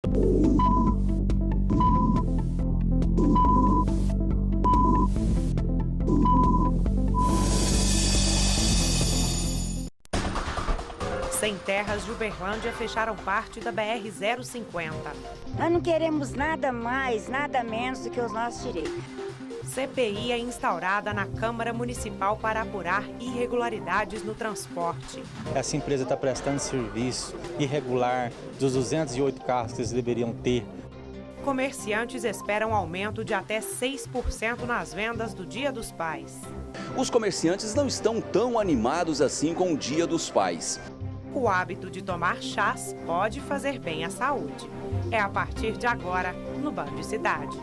Sem terras de Uberlândia fecharam parte da BR-050. Nós não queremos nada mais, nada menos do que os nossos direitos. CPI é instaurada na Câmara Municipal para apurar irregularidades no transporte. Essa empresa está prestando serviço irregular dos 208 carros que eles deveriam ter. Comerciantes esperam aumento de até 6% nas vendas do Dia dos Pais. Os comerciantes não estão tão animados assim com o Dia dos Pais. O hábito de tomar chás pode fazer bem à saúde. É a partir de agora no Band Cidade.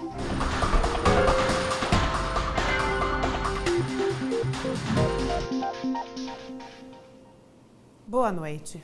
Boa noite.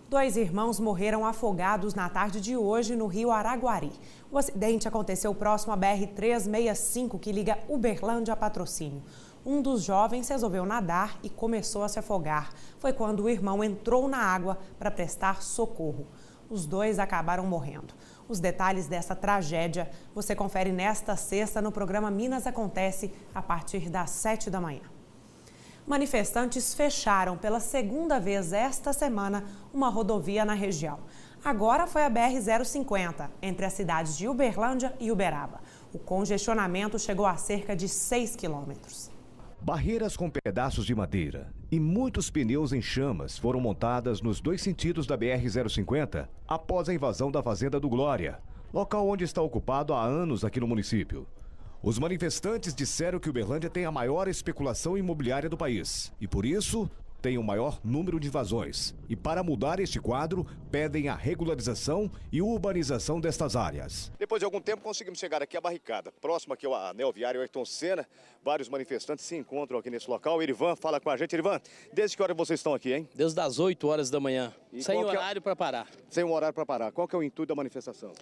2 irmãos morreram afogados na tarde de hoje no rio Araguari. O acidente aconteceu próximo à BR-365, que liga Uberlândia a Patrocínio. Um dos jovens resolveu nadar e começou a se afogar. Foi quando o irmão entrou na água para prestar socorro. Os 2 acabaram morrendo. Os detalhes dessa tragédia você confere nesta sexta no programa Minas Acontece, a partir das 7 da manhã. Manifestantes fecharam pela segunda vez esta semana uma rodovia na região. Agora foi a BR-050, entre as cidades de Uberlândia e Uberaba. O congestionamento chegou a cerca de 6 quilômetros. Barreiras com pedaços de madeira e muitos pneus em chamas foram montadas nos 2 sentidos da BR-050 após a invasão da Fazenda do Glória, local onde está ocupado há anos aqui no município. Os manifestantes disseram que Uberlândia tem a maior especulação imobiliária do país e, por isso, tem o maior número de invasões. E para mudar este quadro, pedem a regularização e urbanização destas áreas. Depois de algum tempo, conseguimos chegar aqui à barricada. Próximo aqui ao anel viário Ayrton Senna, vários manifestantes se encontram aqui nesse local. Erivan, fala com a gente. Erivan, desde que hora vocês estão aqui, hein? Desde as 8 horas da manhã, sem horário para parar. Sem um horário para parar. Qual que é o intuito da manifestação?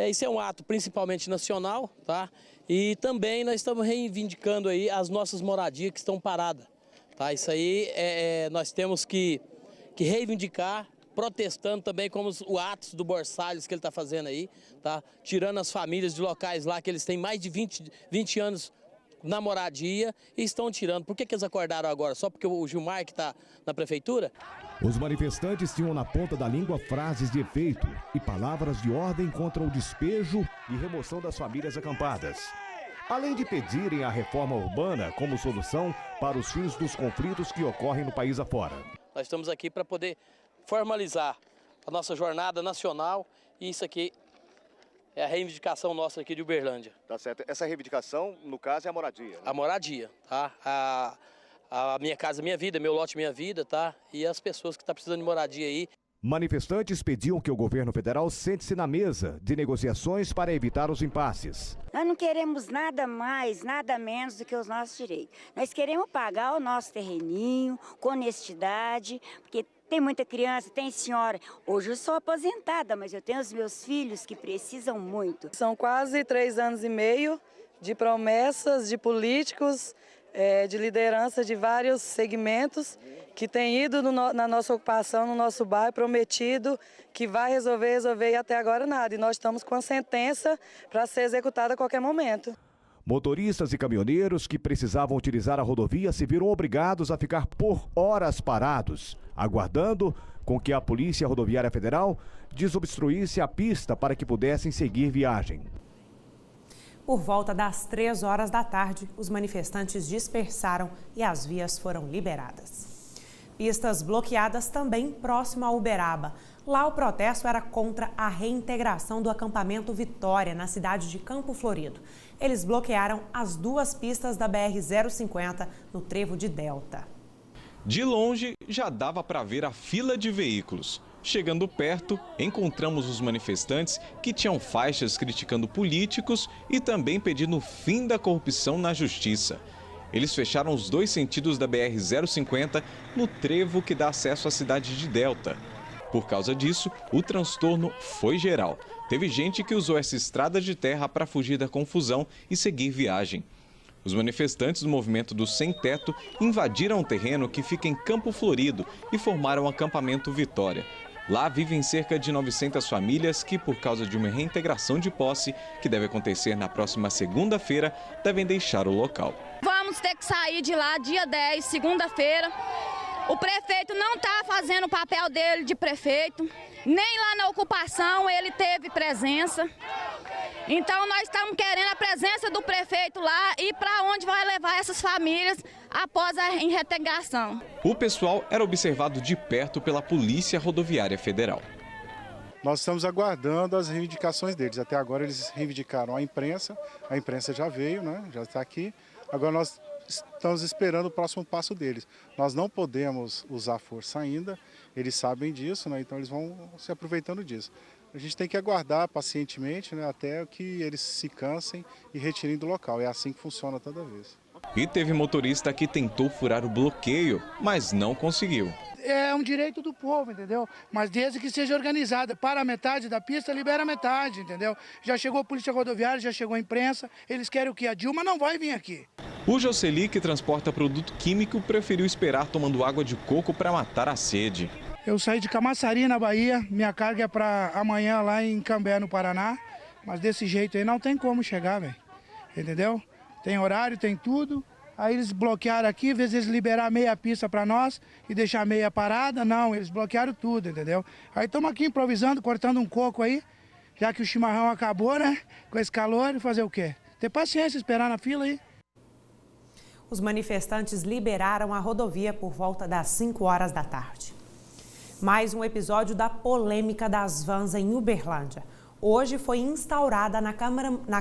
Isso é um ato principalmente nacional, tá? E também nós estamos reivindicando aí as nossas moradias que estão paradas. Tá, isso aí nós temos que reivindicar, protestando também como o Atos do Borsalles que ele está fazendo aí, tá? Tirando as famílias de locais lá que eles têm mais de 20 anos na moradia e estão tirando. Por que eles acordaram agora? Só porque o Gilmar que está na prefeitura? Os manifestantes tinham na ponta da língua frases de efeito e palavras de ordem contra o despejo e remoção das famílias acampadas. Além de pedirem a reforma urbana como solução para os fins dos conflitos que ocorrem no país afora. Nós estamos aqui para poder formalizar a nossa jornada nacional e isso aqui é a reivindicação nossa aqui de Uberlândia. Tá certo. Essa reivindicação, no caso, é a moradia, né? A moradia, tá? A minha casa, minha vida, meu lote, minha vida, tá? E as pessoas que estão precisando de moradia aí. Manifestantes pediam que o governo federal sente-se na mesa de negociações para evitar os impasses. Nós não queremos nada mais, nada menos do que os nossos direitos. Nós queremos pagar o nosso terreninho com honestidade, porque tem muita criança, tem senhora. Hoje eu sou aposentada, mas eu tenho os meus filhos que precisam muito. São quase 3 anos e meio de promessas de políticos, de liderança de vários segmentos que têm ido na nossa ocupação, no nosso bairro, prometido que vai resolver e até agora nada. E nós estamos com a sentença para ser executada a qualquer momento. Motoristas e caminhoneiros que precisavam utilizar a rodovia se viram obrigados a ficar por horas parados, aguardando com que a Polícia Rodoviária Federal desobstruísse a pista para que pudessem seguir viagem. Por volta das 3 horas da tarde, os manifestantes dispersaram e as vias foram liberadas. Pistas bloqueadas também próximo a Uberaba. Lá o protesto era contra a reintegração do acampamento Vitória, na cidade de Campo Florido. Eles bloquearam as 2 pistas da BR-050 no trevo de Delta. De longe, já dava para ver a fila de veículos. Chegando perto, encontramos os manifestantes que tinham faixas criticando políticos e também pedindo o fim da corrupção na justiça. Eles fecharam os 2 sentidos da BR-050 no trevo que dá acesso à cidade de Delta. Por causa disso, o transtorno foi geral. Teve gente que usou essa estrada de terra para fugir da confusão e seguir viagem. Os manifestantes do movimento do Sem Teto invadiram o terreno que fica em Campo Florido e formaram o acampamento Vitória. Lá vivem cerca de 900 famílias que, por causa de uma reintegração de posse, que deve acontecer na próxima segunda-feira, devem deixar o local. Vamos ter que sair de lá dia 10, segunda-feira. O prefeito não está fazendo o papel dele de prefeito, nem lá na ocupação ele teve presença. Então nós estamos querendo a presença do prefeito lá e para onde vai levar essas famílias após a reintegração. O pessoal era observado de perto pela Polícia Rodoviária Federal. Nós estamos aguardando as reivindicações deles. Até agora eles reivindicaram a imprensa já veio, né? Já está aqui. Agora nós estamos esperando o próximo passo deles. Nós não podemos usar força ainda, eles sabem disso, né? Então eles vão se aproveitando disso. A gente tem que aguardar pacientemente, né, até que eles se cansem e retirem do local. É assim que funciona toda vez. E teve motorista que tentou furar o bloqueio, mas não conseguiu. É um direito do povo, entendeu? Mas desde que seja organizada. Para a metade da pista, libera a metade, entendeu? Já chegou a Polícia Rodoviária, já chegou a imprensa. Eles querem o quê? A Dilma não vai vir aqui. O Jocely, que transporta produto químico, preferiu esperar tomando água de coco para matar a sede. Eu saí de Camaçari, na Bahia. Minha carga é para amanhã lá em Cambé, no Paraná. Mas desse jeito aí não tem como chegar, velho. Entendeu? Tem horário, tem tudo. Aí eles bloquearam aqui, às vezes eles liberaram meia pista para nós e deixar meia parada. Não, eles bloquearam tudo, entendeu? Aí estamos aqui improvisando, cortando um coco aí, já que o chimarrão acabou, né? Com esse calor, e fazer o quê? Ter paciência, esperar na fila aí. Os manifestantes liberaram a rodovia por volta das 5 horas da tarde. Mais um episódio da polêmica das vans em Uberlândia. Hoje foi instaurada na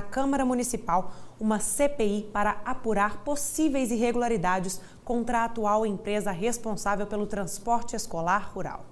Câmara Municipal uma CPI para apurar possíveis irregularidades contra a atual empresa responsável pelo transporte escolar rural.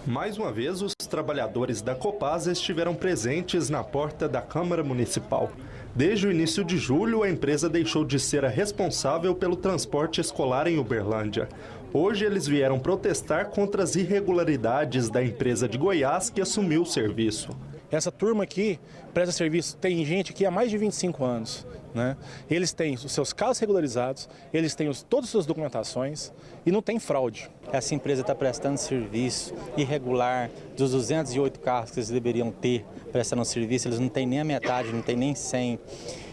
Mais uma vez, os trabalhadores da Copasa estiveram presentes na porta da Câmara Municipal. Desde o início de julho, a empresa deixou de ser a responsável pelo transporte escolar em Uberlândia. Hoje, eles vieram protestar contra as irregularidades da empresa de Goiás que assumiu o serviço. Essa turma aqui presta serviço, tem gente aqui há mais de 25 anos, né? Eles têm os seus carros regularizados, eles têm todas as suas documentações e não tem fraude. Essa empresa está prestando serviço irregular dos 208 carros que eles deveriam ter prestando serviço, eles não têm nem a metade, não têm nem 100.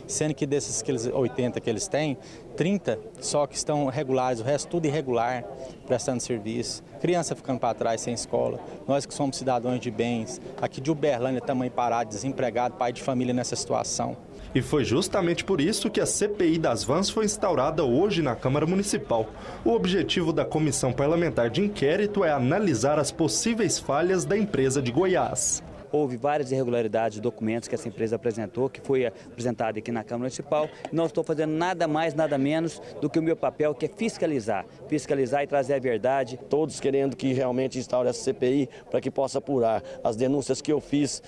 Sendo que desses 80 que eles têm, 30 só que estão regulares, o resto tudo irregular, prestando serviço. Criança ficando para trás sem escola, nós que somos cidadãos de bens, aqui de Uberlândia, tamanho parado, desempregado, pai de família nessa situação. E foi justamente por isso que a CPI das vans foi instaurada hoje na Câmara Municipal. O objetivo da Comissão Parlamentar de Inquérito é analisar as possíveis falhas da empresa de Goiás. Houve várias irregularidades de documentos que essa empresa apresentou, que foi apresentado aqui na Câmara Municipal. Não estou fazendo nada mais, nada menos do que o meu papel, que é fiscalizar. Fiscalizar e trazer a verdade. Todos querendo que realmente instaure essa CPI para que possa apurar as denúncias que eu fiz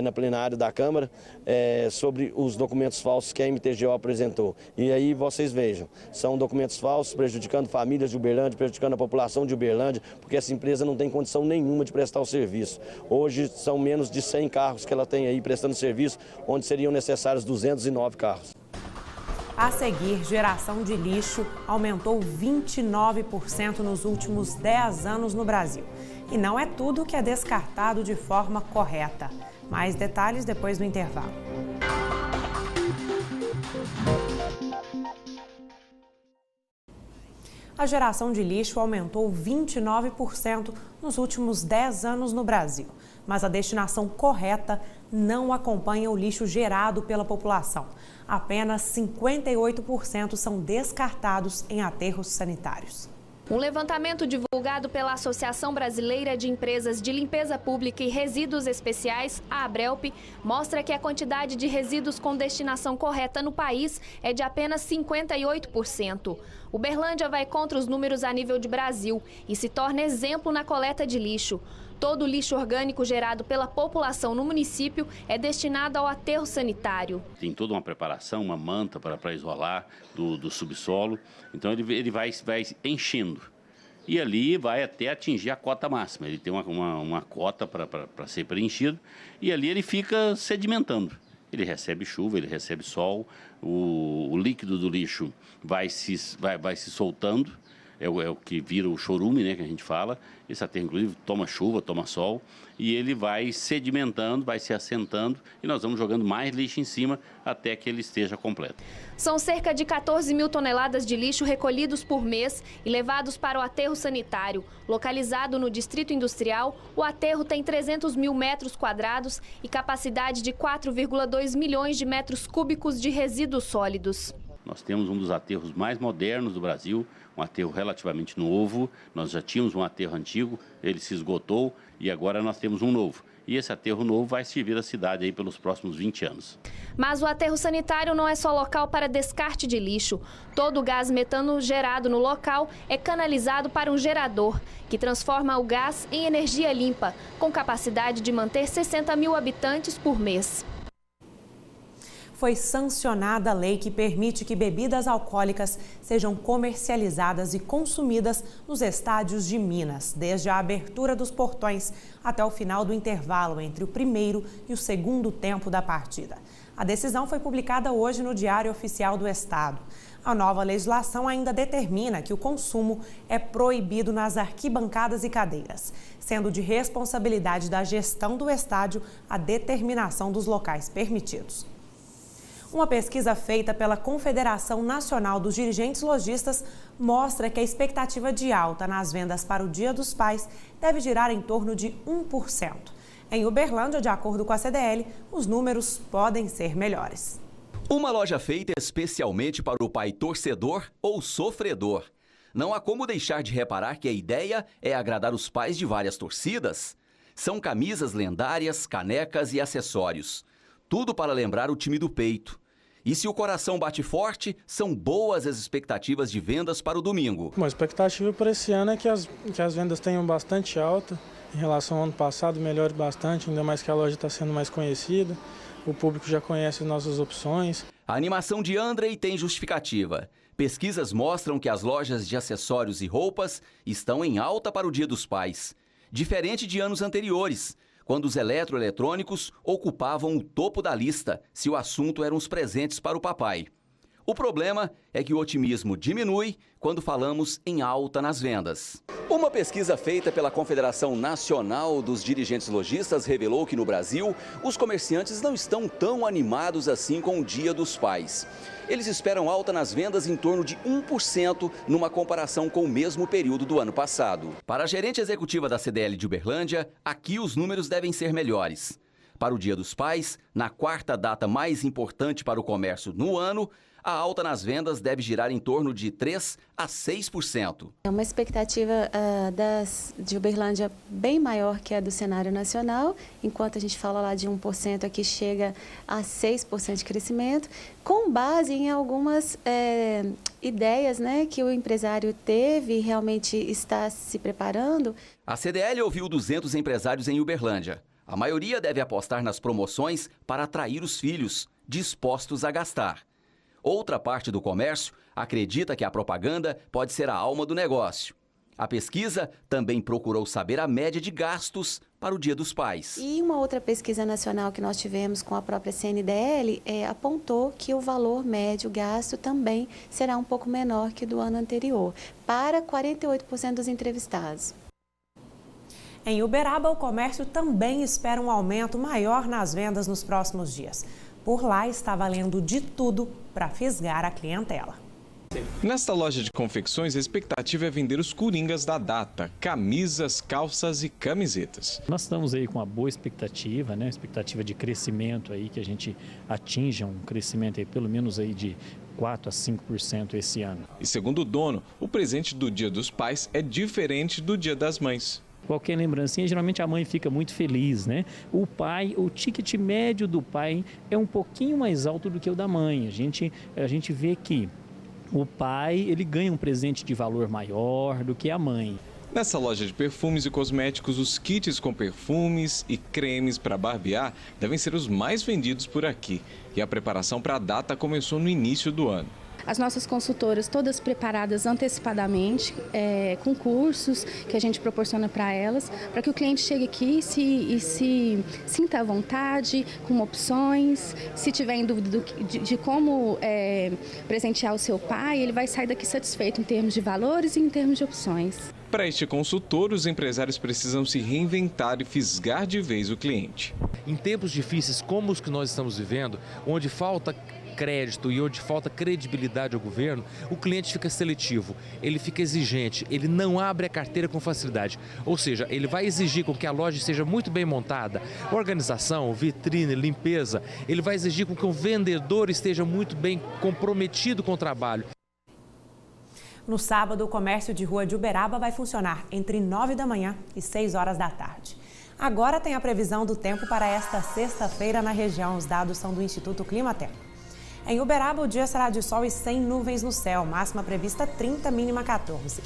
na plenária da Câmara sobre os documentos falsos que a MTGO apresentou. E aí vocês vejam, são documentos falsos prejudicando famílias de Uberlândia, prejudicando a população de Uberlândia, porque essa empresa não tem condição nenhuma de prestar o serviço. Hoje são menos de 100 carros que ela tem aí prestando serviço, onde seriam necessários 209 carros. A seguir, geração de lixo aumentou 29% nos últimos 10 anos no Brasil. E não é tudo que é descartado de forma correta. Mais detalhes depois do intervalo. A geração de lixo aumentou 29% nos últimos 10 anos no Brasil. Mas a destinação correta não acompanha o lixo gerado pela população. Apenas 58% são descartados em aterros sanitários. Um levantamento divulgado pela Associação Brasileira de Empresas de Limpeza Pública e Resíduos Especiais, a Abrelp, mostra que a quantidade de resíduos com destinação correta no país é de apenas 58%. Uberlândia vai contra os números a nível de Brasil e se torna exemplo na coleta de lixo. Todo o lixo orgânico gerado pela população no município é destinado ao aterro sanitário. Tem toda uma preparação, uma manta para isolar do subsolo. Então ele vai enchendo. E ali vai até atingir a cota máxima. Ele tem uma cota para ser preenchido e ali ele fica sedimentando. Ele recebe chuva, ele recebe sol, o líquido do lixo vai se soltando. é o que vira o chorume, né, que a gente fala. Esse aterro, inclusive, toma chuva, toma sol, e ele vai sedimentando, vai se assentando, e nós vamos jogando mais lixo em cima até que ele esteja completo. São cerca de 14 mil toneladas de lixo recolhidos por mês e levados para o aterro sanitário. Localizado no Distrito Industrial, o aterro tem 300 mil metros quadrados e capacidade de 4,2 milhões de metros cúbicos de resíduos sólidos. Nós temos um dos aterros mais modernos do Brasil, um aterro relativamente novo. Nós já tínhamos um aterro antigo, ele se esgotou e agora nós temos um novo. E esse aterro novo vai servir a cidade aí pelos próximos 20 anos. Mas o aterro sanitário não é só local para descarte de lixo. Todo o gás metano gerado no local é canalizado para um gerador, que transforma o gás em energia limpa, com capacidade de manter 60 mil habitantes por mês. Foi sancionada a lei que permite que bebidas alcoólicas sejam comercializadas e consumidas nos estádios de Minas, desde a abertura dos portões até o final do intervalo entre o primeiro e o segundo tempo da partida. A decisão foi publicada hoje no Diário Oficial do Estado. A nova legislação ainda determina que o consumo é proibido nas arquibancadas e cadeiras, sendo de responsabilidade da gestão do estádio a determinação dos locais permitidos. Uma pesquisa feita pela Confederação Nacional dos Dirigentes Lojistas mostra que a expectativa de alta nas vendas para o Dia dos Pais deve girar em torno de 1%. Em Uberlândia, de acordo com a CDL, os números podem ser melhores. Uma loja feita especialmente para o pai torcedor ou sofredor. Não há como deixar de reparar que a ideia é agradar os pais de várias torcidas. São camisas lendárias, canecas e acessórios. Tudo para lembrar o time do peito. E se o coração bate forte, são boas as expectativas de vendas para o domingo. Uma expectativa para esse ano é que as vendas tenham bastante alta. Em relação ao ano passado, melhore bastante, ainda mais que a loja está sendo mais conhecida. O público já conhece as nossas opções. A animação de Andrei tem justificativa. Pesquisas mostram que as lojas de acessórios e roupas estão em alta para o Dia dos Pais. Diferente de anos anteriores, quando os eletroeletrônicos ocupavam o topo da lista se o assunto eram os presentes para o papai. O problema é que o otimismo diminui quando falamos em alta nas vendas. Uma pesquisa feita pela Confederação Nacional dos Dirigentes Lojistas revelou que no Brasil, os comerciantes não estão tão animados assim com o Dia dos Pais. Eles esperam alta nas vendas em torno de 1% numa comparação com o mesmo período do ano passado. Para a gerente executiva da CDL de Uberlândia, aqui os números devem ser melhores. Para o Dia dos Pais, na quarta data mais importante para o comércio no ano, a alta nas vendas deve girar em torno de 3% a 6%. É uma expectativa de Uberlândia bem maior que a do cenário nacional, enquanto a gente fala lá de 1%, aqui chega a 6% de crescimento, com base em algumas ideias, né, que o empresário teve e realmente está se preparando. A CDL ouviu 200 empresários em Uberlândia. A maioria deve apostar nas promoções para atrair os filhos, dispostos a gastar. Outra parte do comércio acredita que a propaganda pode ser a alma do negócio. A pesquisa também procurou saber a média de gastos para o Dia dos Pais. E uma outra pesquisa nacional que nós tivemos com a própria CNDL apontou que o valor médio gasto também será um pouco menor que do ano anterior, para 48% dos entrevistados. Em Uberaba, o comércio também espera um aumento maior nas vendas nos próximos dias. Por lá está valendo de tudo para fisgar a clientela. Nesta loja de confecções, a expectativa é vender os coringas da data, camisas, calças e camisetas. Nós estamos aí com uma boa expectativa, né? Expectativa de crescimento aí, que a gente atinja um crescimento aí pelo menos aí de 4% a 5% esse ano. E segundo o dono, o presente do Dia dos Pais é diferente do Dia das Mães. Qualquer lembrancinha, geralmente a mãe fica muito feliz, né? O pai, o ticket médio do pai é um pouquinho mais alto do que o da mãe. A gente vê que o pai, ele ganha um presente de valor maior do que a mãe. Nessa loja de perfumes e cosméticos, os kits com perfumes e cremes para barbear devem ser os mais vendidos por aqui. E a preparação para a data começou no início do ano. As nossas consultoras todas preparadas antecipadamente, com cursos que a gente proporciona para elas, para que o cliente chegue aqui e se sinta à vontade, com opções. Se tiver em dúvida de como presentear o seu pai, ele vai sair daqui satisfeito em termos de valores e em termos de opções. Para este consultor, os empresários precisam se reinventar e fisgar de vez o cliente. Em tempos difíceis como os que nós estamos vivendo, onde falta crédito e onde falta credibilidade ao governo, o cliente fica seletivo, ele fica exigente, ele não abre a carteira com facilidade. Ou seja, ele vai exigir com que a loja seja muito bem montada, organização, vitrine, limpeza. Ele vai exigir com que o vendedor esteja muito bem comprometido com o trabalho. No sábado, o comércio de rua de Uberaba vai funcionar entre 9 da manhã e 6 horas da tarde. Agora tem a previsão do tempo para esta sexta-feira na região. Os dados são do Instituto Climatempo. Em Uberaba, o dia será de sol e sem nuvens no céu, máxima prevista 30, mínima 14.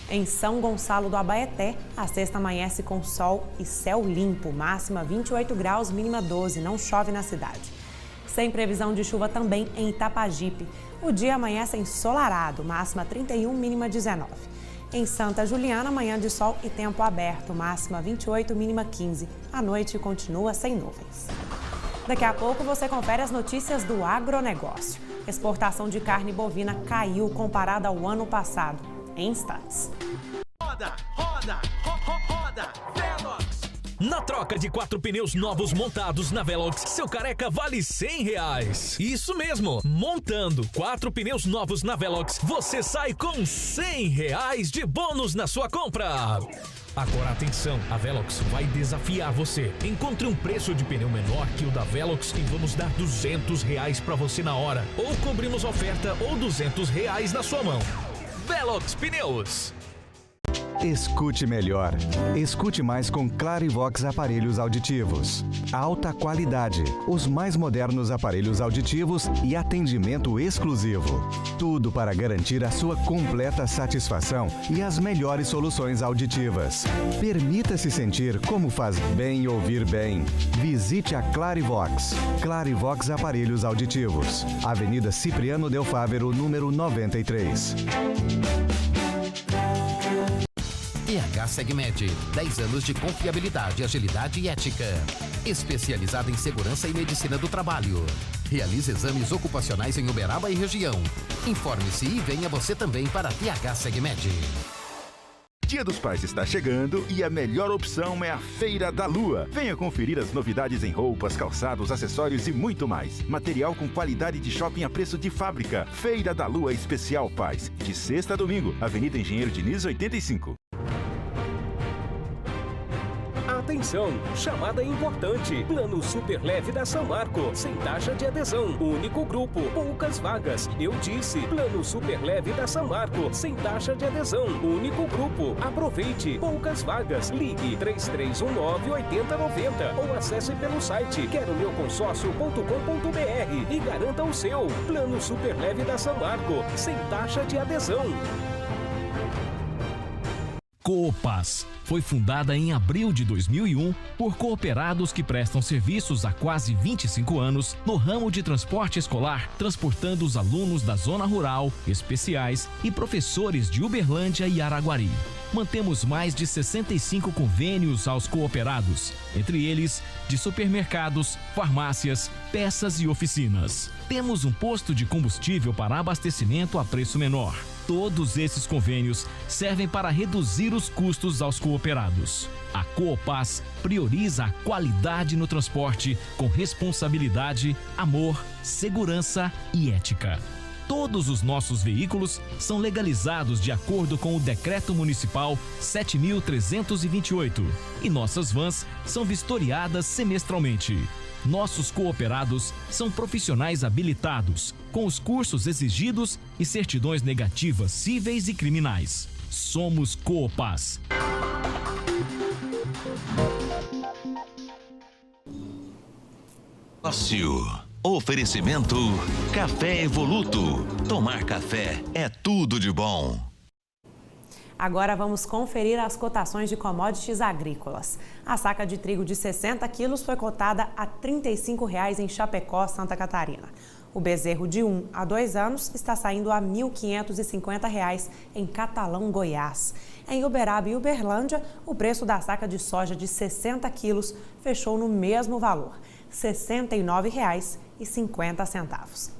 Em São Gonçalo do Abaeté, a sexta amanhece com sol e céu limpo, máxima 28 graus, mínima 12, não chove na cidade. Sem previsão de chuva também em Itapajipe. O dia amanhece ensolarado, máxima 31, mínima 19. Em Santa Juliana, manhã de sol e tempo aberto, máxima 28, mínima 15. A noite continua sem nuvens. Daqui a pouco você confere as notícias do agronegócio. Exportação de carne bovina caiu comparada ao ano passado. Em instantes. Roda, roda, roda, Velox. Na troca de 4 pneus novos montados na Velox, seu careca vale R$100. Isso mesmo, montando 4 pneus novos na Velox, você sai com R$100 de bônus na sua compra. Agora atenção, a Velox vai desafiar você. Encontre um preço de pneu menor que o da Velox e vamos dar R$200 para você na hora. Ou cobrimos oferta ou R$200 na sua mão. Velox Pneus. Escute melhor. Escute mais com Clarivox aparelhos auditivos. Alta qualidade, os mais modernos aparelhos auditivos e atendimento exclusivo. Tudo para garantir a sua completa satisfação e as melhores soluções auditivas. Permita-se sentir como faz bem ouvir bem. Visite a Clarivox. Clarivox aparelhos auditivos. Avenida Cipriano Del Fávero, número 93. TH Segmed, 10 anos de confiabilidade, agilidade e ética. Especializada em segurança e medicina do trabalho. Realiza exames ocupacionais em Uberaba e região. Informe-se e venha você também para a TH Segmed. Dia dos Pais está chegando e a melhor opção é a Feira da Lua. Venha conferir as novidades em roupas, calçados, acessórios e muito mais. Material com qualidade de shopping a preço de fábrica. Feira da Lua Especial Pais, de sexta a domingo, Avenida Engenheiro Diniz 85. Atenção, chamada importante. Plano super leve da São Marco, sem taxa de adesão. Único grupo, poucas vagas. Eu disse, plano super leve da São Marco, sem taxa de adesão. Único grupo. Aproveite, poucas vagas. Ligue 3319-8090 ou acesse pelo site queromeuconsórcio.com.br e garanta o seu. Plano super leve da São Marco, sem taxa de adesão. Coopas foi fundada em abril de 2001 por cooperados que prestam serviços há quase 25 anos no ramo de transporte escolar, transportando os alunos da zona rural, especiais e professores de Uberlândia e Araguari. Mantemos mais de 65 convênios aos cooperados, entre eles de supermercados, farmácias, peças e oficinas. Temos um posto de combustível para abastecimento a preço menor. Todos esses convênios servem para reduzir os custos aos cooperados. A Coopas prioriza a qualidade no transporte com responsabilidade, amor, segurança e ética. Todos os nossos veículos são legalizados de acordo com o Decreto Municipal 7.328 e nossas vans são vistoriadas semestralmente. Nossos cooperados são profissionais habilitados, com os cursos exigidos e certidões negativas cíveis e criminais. Somos Coopas. Oferecimento Café Evoluto. Tomar café é tudo de bom. Agora vamos conferir as cotações de commodities agrícolas. A saca de trigo de 60 quilos foi cotada a R$ 35,00 em Chapecó, Santa Catarina. O bezerro de 1 a 2 anos está saindo a R$ 1.550 em Catalão, Goiás. Em Uberaba e Uberlândia, o preço da saca de soja de 60 quilos fechou no mesmo valor, R$ 69,50.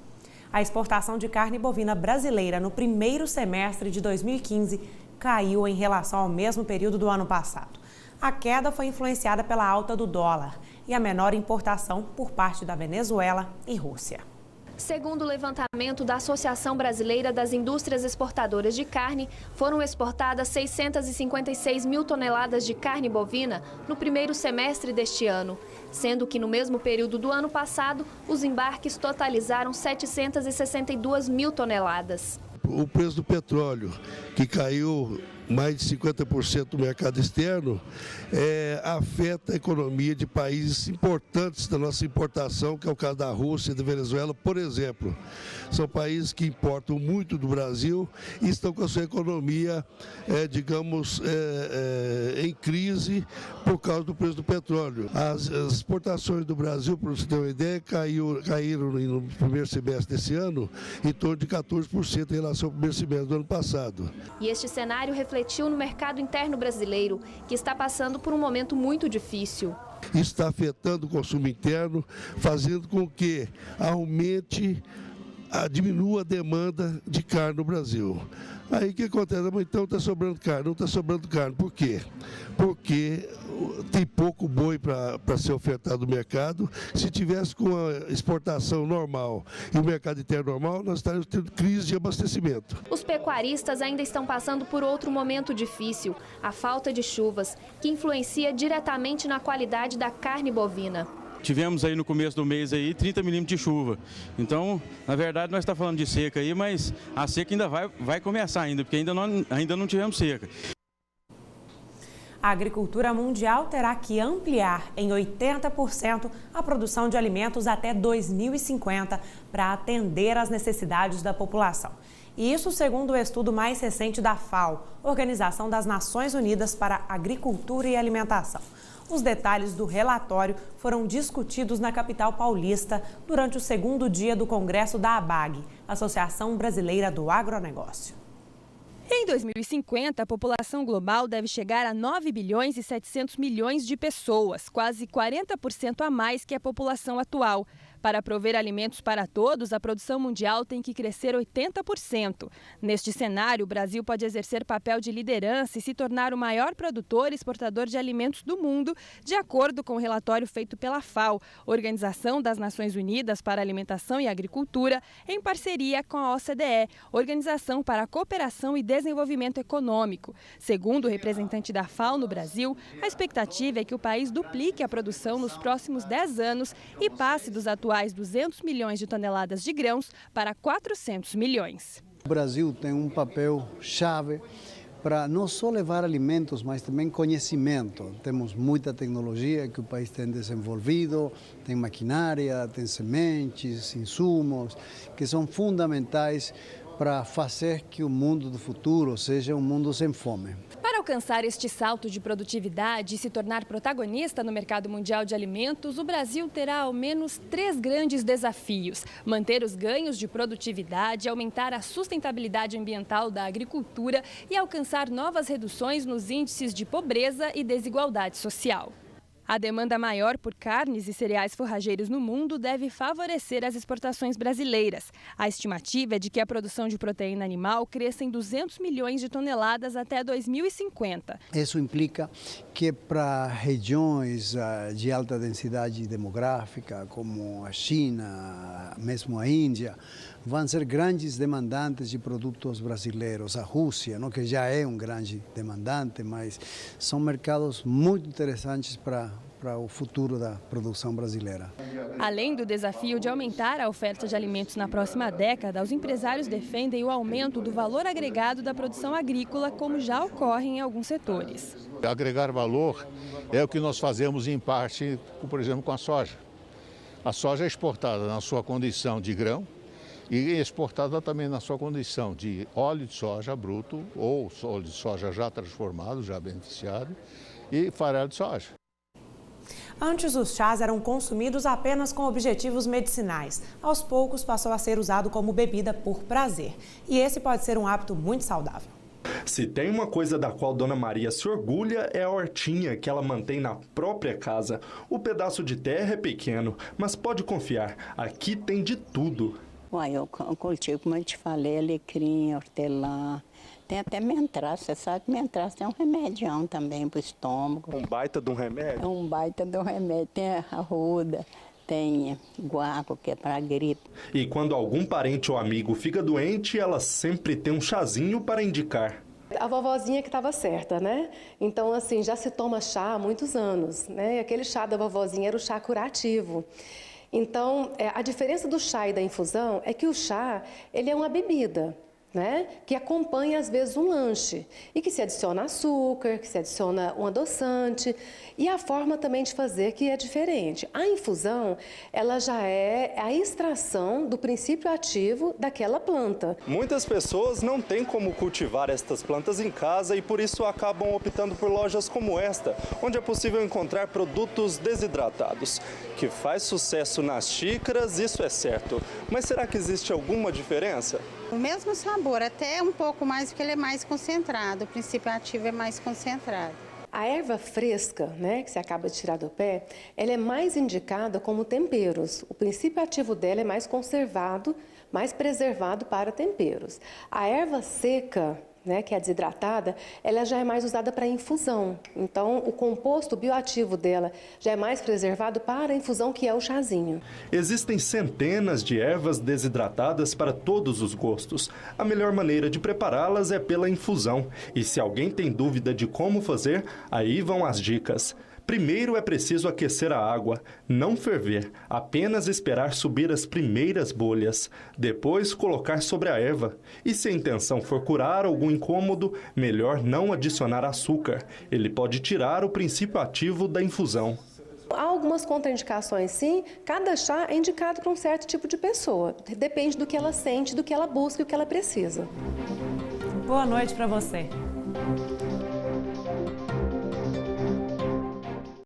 A exportação de carne bovina brasileira no primeiro semestre de 2015 caiu em relação ao mesmo período do ano passado. A queda foi influenciada pela alta do dólar e a menor importação por parte da Venezuela e Rússia. Segundo o levantamento da Associação Brasileira das Indústrias Exportadoras de Carne, foram exportadas 656 mil toneladas de carne bovina no primeiro semestre deste ano, sendo que no mesmo período do ano passado, os embarques totalizaram 762 mil toneladas. O preço do petróleo, que caiu mais de 50% do mercado externo, afeta a economia de países importantes da nossa importação, que é o caso da Rússia e da Venezuela, por exemplo. São países que importam muito do Brasil e estão com a sua economia, em crise por causa do preço do petróleo. As exportações do Brasil, para você ter uma ideia, caíram no primeiro semestre desse ano em torno de 14% em relação ao primeiro semestre do ano passado. E este cenário refletiu no mercado interno brasileiro, que está passando por um momento muito difícil. Isso está afetando o consumo interno, fazendo com que diminua a demanda de carne no Brasil. Aí o que acontece? Então está sobrando carne, não está sobrando carne. Por quê? Porque tem pouco boi para ser ofertado no mercado. Se tivesse com a exportação normal e o mercado interno normal, nós estaríamos tendo crise de abastecimento. Os pecuaristas ainda estão passando por outro momento difícil, a falta de chuvas, que influencia diretamente na qualidade da carne bovina. Tivemos aí no começo do mês aí 30 milímetros de chuva. Então, na verdade, nós estamos falando de seca aí, mas a seca ainda vai começar ainda, porque ainda não tivemos seca. A agricultura mundial terá que ampliar em 80% a produção de alimentos até 2050 para atender às necessidades da população. Isso segundo o estudo mais recente da FAO, Organização das Nações Unidas para Agricultura e Alimentação. Os detalhes do relatório foram discutidos na capital paulista durante o segundo dia do Congresso da ABAG, Associação Brasileira do Agronegócio. Em 2050, a população global deve chegar a 9 bilhões e 700 milhões de pessoas, quase 40% a mais que a população atual. Para prover alimentos para todos, a produção mundial tem que crescer 80%. Neste cenário, o Brasil pode exercer papel de liderança e se tornar o maior produtor e exportador de alimentos do mundo, de acordo com o relatório feito pela FAO, Organização das Nações Unidas para a Alimentação e Agricultura, em parceria com a OCDE, Organização para a Cooperação e Desenvolvimento Econômico. Segundo o representante da FAO no Brasil, a expectativa é que o país duplique a produção nos próximos 10 anos e passe dos atuais 200 milhões de toneladas de grãos para 400 milhões. O Brasil tem um papel chave para não só levar alimentos, mas também conhecimento. Temos muita tecnologia que o país tem desenvolvido, tem maquinária, tem sementes, insumos, que são fundamentais para fazer que o mundo do futuro seja um mundo sem fome. Para alcançar este salto de produtividade e se tornar protagonista no mercado mundial de alimentos, o Brasil terá ao menos 3 grandes desafios: manter os ganhos de produtividade, aumentar a sustentabilidade ambiental da agricultura e alcançar novas reduções nos índices de pobreza e desigualdade social. A demanda maior por carnes e cereais forrageiros no mundo deve favorecer as exportações brasileiras. A estimativa é de que a produção de proteína animal cresça em 200 milhões de toneladas até 2050. Isso implica que para regiões de alta densidade demográfica, como a China, mesmo a Índia, vão ser grandes demandantes de produtos brasileiros. A Rússia, que já é um grande demandante, mas são mercados muito interessantes para o futuro da produção brasileira. Além do desafio de aumentar a oferta de alimentos na próxima década, os empresários defendem o aumento do valor agregado da produção agrícola, como já ocorre em alguns setores. Agregar valor é o que nós fazemos em parte, por exemplo, com a soja. A soja é exportada na sua condição de grão e exportada também na sua condição de óleo de soja bruto ou óleo de soja já transformado, já beneficiado, e farelo de soja. Antes, os chás eram consumidos apenas com objetivos medicinais. Aos poucos, passou a ser usado como bebida por prazer. E esse pode ser um hábito muito saudável. Se tem uma coisa da qual Dona Maria se orgulha, é a hortinha que ela mantém na própria casa. O pedaço de terra é pequeno, mas pode confiar, aqui tem de tudo. Uai, eu cultivo, como eu te falei, alecrim, hortelã, tem até mentraço. Você sabe que mentraço tem um remedião também para o estômago. Um baita de um remédio? É um baita de um remédio, tem a arruda. Tem guaco, que é para gripe. E quando algum parente ou amigo fica doente, ela sempre tem um chazinho para indicar. A vovozinha que estava certa, né? Então, assim, já se toma chá há muitos anos, né? E aquele chá da vovozinha era o chá curativo. Então, a diferença do chá e da infusão é que o chá, ele é uma bebida, né, que acompanha às vezes um lanche e que se adiciona açúcar, que se adiciona um adoçante e a forma também de fazer que é diferente. A infusão, ela já é a extração do princípio ativo daquela planta. Muitas pessoas não têm como cultivar estas plantas em casa e por isso acabam optando por lojas como esta, onde é possível encontrar produtos desidratados. Que faz sucesso nas xícaras, isso é certo. Mas será que existe alguma diferença? O mesmo sabor, até um pouco mais, porque ele é mais concentrado, o princípio ativo é mais concentrado. A erva fresca, né, que você acaba de tirar do pé, ela é mais indicada como temperos. O princípio ativo dela é mais conservado, mais preservado para temperos. A erva seca, né, que é a desidratada, ela já é mais usada para infusão. Então, o composto bioativo dela já é mais preservado para a infusão, que é o chazinho. Existem centenas de ervas desidratadas para todos os gostos. A melhor maneira de prepará-las é pela infusão. E se alguém tem dúvida de como fazer, aí vão as dicas. Primeiro é preciso aquecer a água, não ferver, apenas esperar subir as primeiras bolhas. Depois colocar sobre a erva. E se a intenção for curar algum incômodo, melhor não adicionar açúcar. Ele pode tirar o princípio ativo da infusão. Há algumas contraindicações, sim. Cada chá é indicado para um certo tipo de pessoa. Depende do que ela sente, do que ela busca e o que ela precisa. Boa noite para você.